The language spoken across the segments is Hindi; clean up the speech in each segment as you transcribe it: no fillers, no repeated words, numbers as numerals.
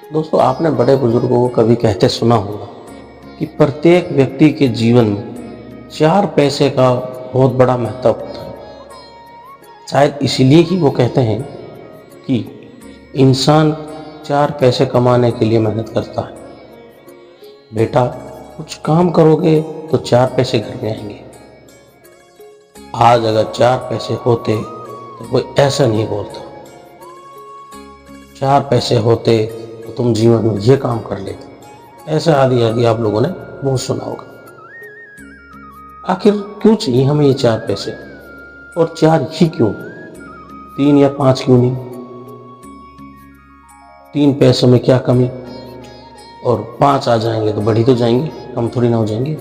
दोस्तों, आपने बड़े बुजुर्गों को कभी कहते सुना होगा कि प्रत्येक व्यक्ति के जीवन में 4 पैसे का बहुत बड़ा महत्व होता है। शायद इसीलिए ही वो कहते हैं कि इंसान 4 पैसे कमाने के लिए मेहनत करता है। बेटा, कुछ काम करोगे तो 4 पैसे घर में आएंगे। आज अगर 4 पैसे होते तो कोई ऐसा नहीं बोलता। 4 पैसे होते तो तुम जीवन में ये काम कर लेते। ऐसा आदि आदि आप लोगों ने बहुत सुना होगा। आखिर क्यों चाहिए हमें ये 4 पैसे, और 4 ही क्यों, 3 या 5 क्यों नहीं? 3 पैसों में क्या कमी, और 5 आ जाएंगे तो बढ़ी तो जाएंगे, कम थोड़ी ना हो जाएंगे।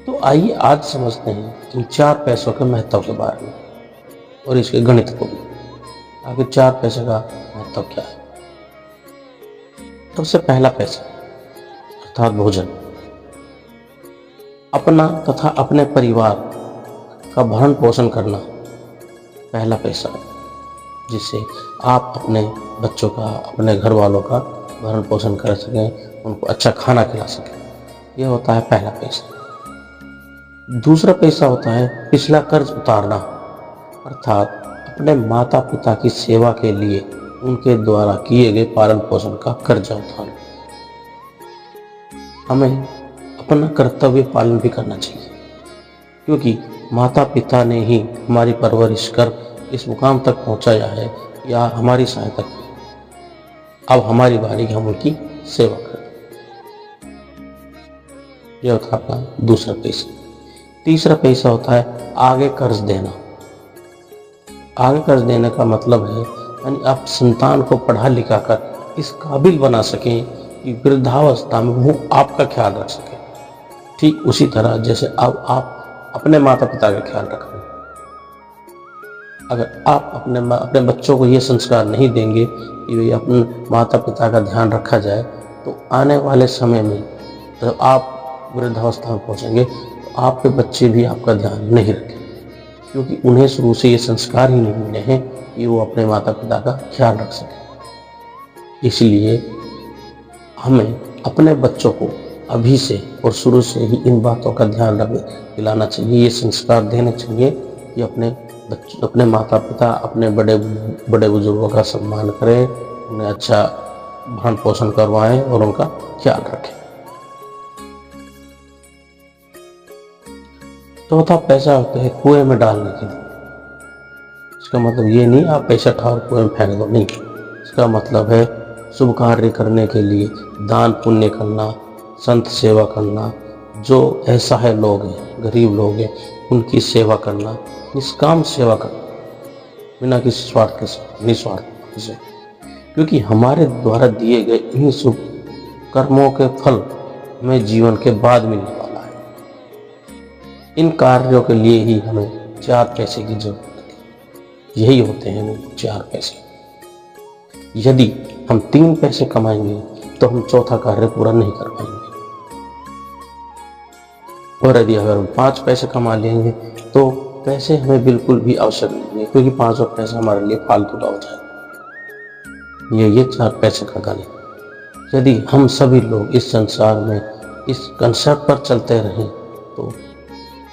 तो आइए आज समझते हैं इन 4 पैसों के महत्व के बारे में और इसके गणित को भी। आखिर 4 पैसे का महत्व क्या है? सबसे पहला पैसा अर्थात भोजन। अपना तथा अपने परिवार का भरण पोषण करना पहला पैसा है, जिससे आप अपने बच्चों का, अपने घर वालों का भरण पोषण कर सकें, उनको अच्छा खाना खिला सकें। यह होता है पहला पैसा। दूसरा पैसा होता है पिछला कर्ज उतारना, अर्थात अपने माता पिता की सेवा के लिए उनके द्वारा किए गए पालन पोषण का कर्जा उतारना। हमें अपना कर्तव्य पालन भी करना चाहिए, क्योंकि माता पिता ने ही हमारी परवरिश कर इस मुकाम तक पहुंचाया है या हमारी सहायता की। अब हमारी बारी कि हम उनकी सेवा करें। यह होता है आपका दूसरा पैसा। तीसरा पैसा होता है आगे कर्ज देना। आगे कर्ज देने का मतलब है यानी आप संतान को पढ़ा लिखा कर इस काबिल बना सकें कि वृद्धावस्था में वो आपका ख्याल रख सके। ठीक उसी तरह जैसे अब आप अपने माता पिता का ख्याल रख रहे हैं। अगर आप अपने बच्चों को ये संस्कार नहीं देंगे कि भाई अपने माता पिता का ध्यान रखा जाए, तो आने वाले समय में जब आप वृद्धावस्था में पहुंचेंगे तो आपके बच्चे भी आपका ध्यान नहीं रखें, क्योंकि उन्हें शुरू से ये संस्कार ही नहीं मिले हैं कि वो अपने माता पिता का ख्याल रख सकें। इसलिए हमें अपने बच्चों को अभी से और शुरू से ही इन बातों का ध्यान दिलाना चाहिए, ये संस्कार देने चाहिए कि अपने माता पिता, अपने बड़े बुजुर्गों का सम्मान करें, उन्हें अच्छा भरण पोषण करवाएं और उनका ख्याल रखें। चौथा पैसा होता है कुएं में डालने के लिए। इसका मतलब ये नहीं आप पैसा उठाओ कुएं में फेंक दो, नहीं। इसका मतलब है शुभ कार्य करने के लिए दान पुण्य करना, संत सेवा करना, जो असहाय लोग हैं, गरीब लोग हैं, उनकी सेवा करना, निष्काम सेवा करना, बिना किसी स्वार्थ के साथ, निस्वार्थ से। क्योंकि हमारे द्वारा दिए गए इन शुभ कर्मों के फल हमें जीवन के बाद मिलने वाला है। इन कार्यों के लिए ही हमें 4 पैसे की जरूरत है। यही होते हैं वो 4 पैसे। यदि हम 3 पैसे कमाएंगे तो हम चौथा कार्य पूरा नहीं कर पाएंगे, और यदि अगर हम 5 पैसे कमा लेंगे तो पैसे हमें बिल्कुल भी आवश्यक नहीं है, क्योंकि 5 पैसा हमारे लिए फालतू का हो जाएगा। ये 4 पैसे का गणित। यदि हम सभी लोग इस संसार में इस कंसेप्ट पर चलते रहें तो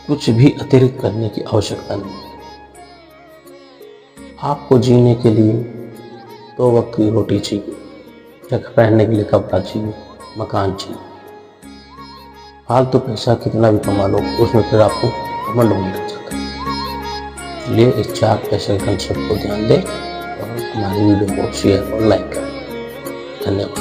कुछ भी अतिरिक्त करने की आवश्यकता नहीं है। आपको जीने के लिए 2 वक्त की रोटी चाहिए, जगह पहनने के लिए कपड़ा चाहिए, मकान चाहिए। फालतू पैसा कितना भी कमा लो, उसमें फिर आपको घमंड होने लग जाता है। इसलिए इस 4 पैसे के कंसेप्ट को ध्यान दें और हमारी वीडियो को शेयर और लाइक करें। धन्यवाद।